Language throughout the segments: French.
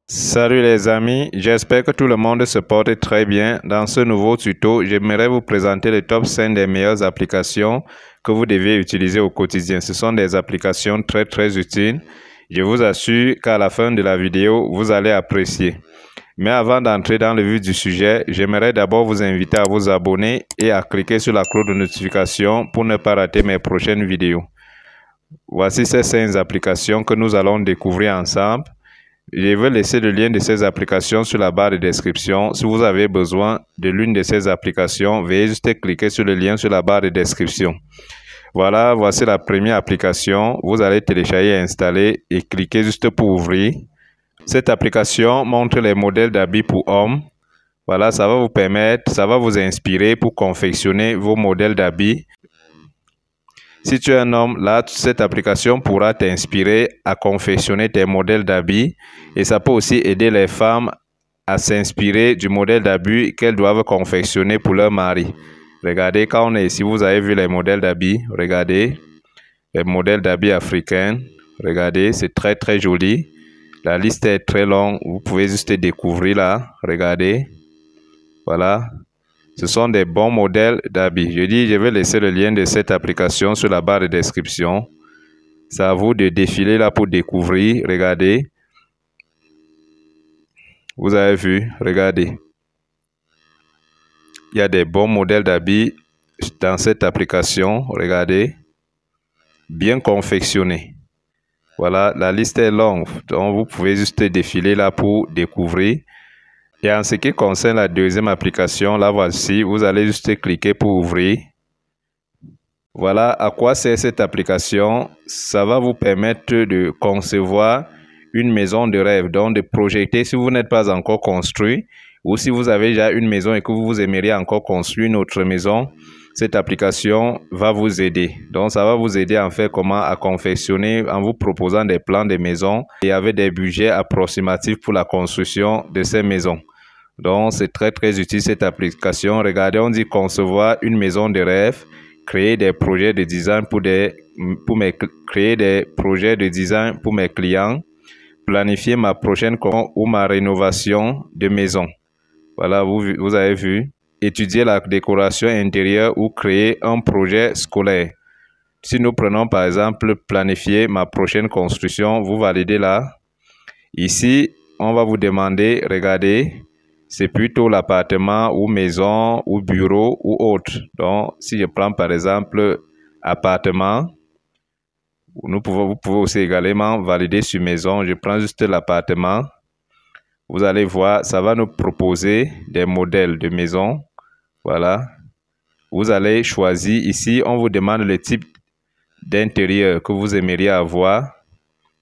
Salut les amis, j'espère que tout le monde se porte très bien. Dans ce nouveau tuto, j'aimerais vous présenter les top 5 des meilleures applications que vous devez utiliser au quotidien. Ce sont des applications très utiles. Je vous assure qu'à la fin de la vidéo, vous allez apprécier. Mais avant d'entrer dans le vif du sujet, j'aimerais d'abord vous inviter à vous abonner et à cliquer sur la cloche de notification pour ne pas rater mes prochaines vidéos. Voici ces 5 applications que nous allons découvrir ensemble. Je vais laisser le lien de ces applications sur la barre de description. Si vous avez besoin de l'une de ces applications, veuillez juste cliquer sur le lien sur la barre de description. Voilà, voici la première application. Vous allez télécharger et installer et cliquer juste pour ouvrir. Cette application montre les modèles d'habits pour hommes. Voilà, ça va vous permettre, ça va vous inspirer pour confectionner vos modèles d'habits. Si tu es un homme, là, cette application pourra t'inspirer à confectionner tes modèles d'habits et ça peut aussi aider les femmes à s'inspirer du modèle d'habits qu'elles doivent confectionner pour leur mari. Regardez, quand on est ici, vous avez vu les modèles d'habits. Regardez, les modèles d'habits africains. Regardez, c'est très joli. La liste est très longue. Vous pouvez juste découvrir là. Regardez. Voilà. Ce sont des bons modèles d'habits. Je vais laisser le lien de cette application sur la barre de description. C'est à vous de défiler là pour découvrir. Regardez. Vous avez vu. Regardez. Il y a des bons modèles d'habits dans cette application. Regardez. Bien confectionnés. Voilà. La liste est longue. Donc vous pouvez juste défiler là pour découvrir. Et en ce qui concerne la deuxième application, la voici, vous allez juste cliquer pour ouvrir. Voilà à quoi sert cette application. Ça va vous permettre de concevoir une maison de rêve, donc de projeter si vous n'êtes pas encore construit ou si vous avez déjà une maison et que vous aimeriez encore construire une autre maison. Cette application va vous aider. Donc, ça va vous aider en fait comment à confectionner en vous proposant des plans de maison et avec des budgets approximatifs pour la construction de ces maisons. Donc, c'est très utile cette application. Regardez, on dit concevoir une maison de rêve, créer des projets de design créer des projets de design pour mes clients, planifier ma prochaine ou ma rénovation de maison. Voilà, vous avez vu. Étudier la décoration intérieure ou créer un projet scolaire. Si nous prenons par exemple planifier ma prochaine construction, vous validez là. Ici, on va vous demander, regardez, c'est plutôt l'appartement ou maison ou bureau ou autre. Donc, si je prends par exemple appartement, vous pouvez aussi également valider sur maison. Je prends juste l'appartement. Vous allez voir, ça va nous proposer des modèles de maison. Voilà. Vous allez choisir ici, on vous demande le type d'intérieur que vous aimeriez avoir.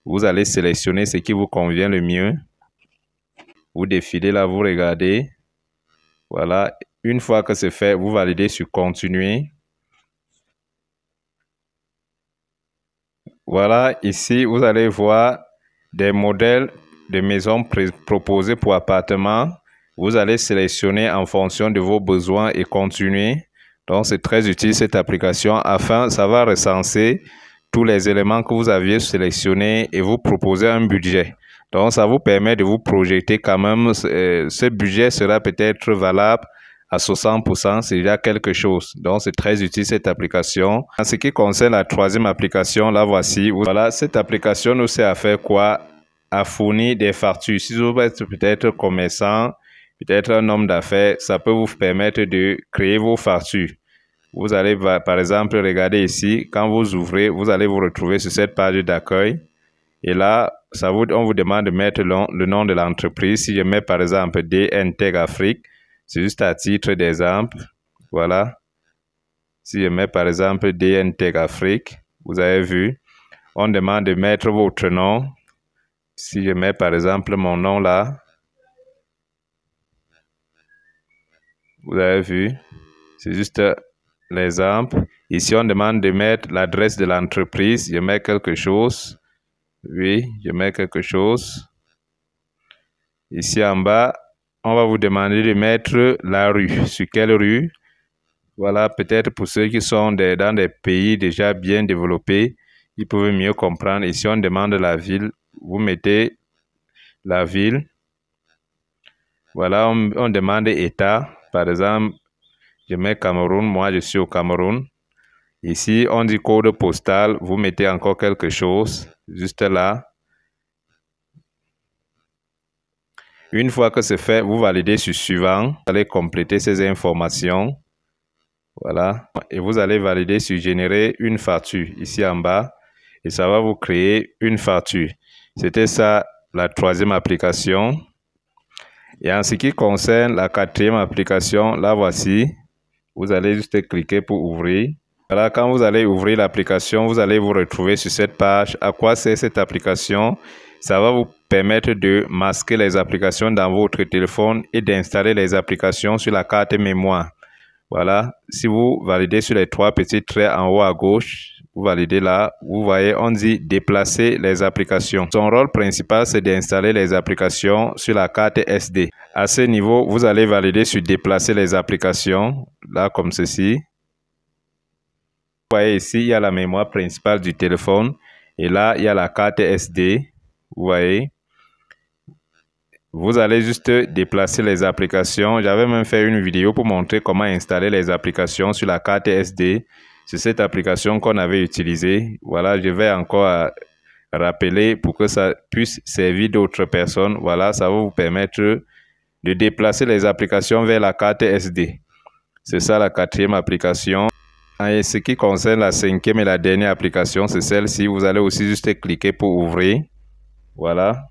Vous allez sélectionner ce qui vous convient le mieux. Vous défilez là, vous regardez. Voilà. Une fois que c'est fait, vous validez sur continuer. Voilà. Ici, vous allez voir des modèles de maisons proposés pour appartements. Vous allez sélectionner en fonction de vos besoins et continuer. Donc, c'est très utile cette application. Afin, ça va recenser tous les éléments que vous aviez sélectionnés et vous proposer un budget. Donc, ça vous permet de vous projeter quand même. Ce budget sera peut-être valable à 60%. C'est déjà quelque chose. Donc, c'est très utile cette application. En ce qui concerne la troisième application, la voici. Voilà, cette application nous sert à faire quoi? À fournir des factures. Si vous êtes peut-être commerçant, peut-être un homme d'affaires, ça peut vous permettre de créer vos factures. Vous allez par exemple regarder ici, quand vous ouvrez, vous allez vous retrouver sur cette page d'accueil. Et là, on vous demande de mettre le nom de l'entreprise. Si je mets par exemple DN Tech Afrique, c'est juste à titre d'exemple. Voilà. Si je mets par exemple DN Tech Afrique, vous avez vu, on demande de mettre votre nom. Si je mets par exemple mon nom là, vous avez vu, c'est juste l'exemple. Ici, on demande de mettre l'adresse de l'entreprise. Je mets quelque chose. Oui, je mets quelque chose. Ici en bas, on va vous demander de mettre la rue. Sur quelle rue? Voilà, peut-être pour ceux qui sont dans des pays déjà bien développés, ils peuvent mieux comprendre. Ici, on demande la ville. Vous mettez la ville. Voilà, on demande État. Par exemple, je mets Cameroun. Moi, je suis au Cameroun. Ici, on dit code postal. Vous mettez encore quelque chose, juste là. Une fois que c'est fait, vous validez sur suivant. Vous allez compléter ces informations. Voilà. Et vous allez valider sur générer une facture ici en bas. Et ça va vous créer une facture. C'était ça la troisième application. Et en ce qui concerne la quatrième application, la voici. Vous allez juste cliquer pour ouvrir. Voilà, quand vous allez ouvrir l'application, vous allez vous retrouver sur cette page. À quoi sert cette application? Ça va vous permettre de masquer les applications dans votre téléphone et d'installer les applications sur la carte mémoire. Voilà, si vous validez sur les trois petits traits en haut à gauche, vous validez là, vous voyez, on dit déplacer les applications. Son rôle principal, c'est d'installer les applications sur la carte SD. À ce niveau, vous allez valider sur déplacer les applications, là comme ceci. Vous voyez ici, il y a la mémoire principale du téléphone et là, il y a la carte SD. Vous voyez. Vous allez juste déplacer les applications. J'avais même fait une vidéo pour montrer comment installer les applications sur la carte SD. C'est cette application qu'on avait utilisée. Voilà, je vais encore rappeler pour que ça puisse servir d'autres personnes. Voilà, ça va vous permettre de déplacer les applications vers la carte SD. C'est ça la quatrième application. Et ce qui concerne la cinquième et la dernière application, c'est celle-ci. Vous allez aussi juste cliquer pour ouvrir. Voilà.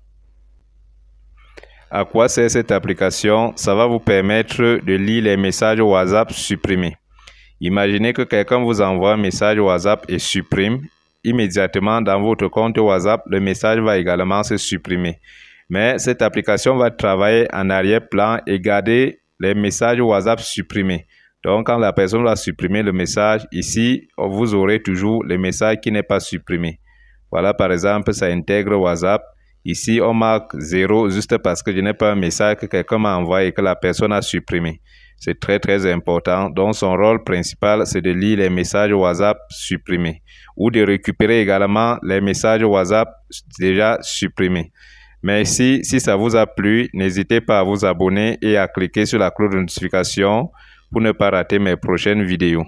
À quoi sert cette application? Ça va vous permettre de lire les messages WhatsApp supprimés. Imaginez que quelqu'un vous envoie un message WhatsApp et supprime. Immédiatement dans votre compte WhatsApp, le message va également se supprimer. Mais cette application va travailler en arrière-plan et garder les messages WhatsApp supprimés. Donc, quand la personne va supprimer le message, ici, vous aurez toujours le message qui n'est pas supprimé. Voilà, par exemple, ça intègre WhatsApp. Ici, on marque 0 juste parce que je n'ai pas un message que quelqu'un m'a envoyé et que la personne a supprimé. C'est très, très important. Donc, son rôle principal, c'est de lire les messages WhatsApp supprimés ou de récupérer également les messages WhatsApp déjà supprimés. Merci. Si ça vous a plu, n'hésitez pas à vous abonner et à cliquer sur la cloche de notification pour ne pas rater mes prochaines vidéos.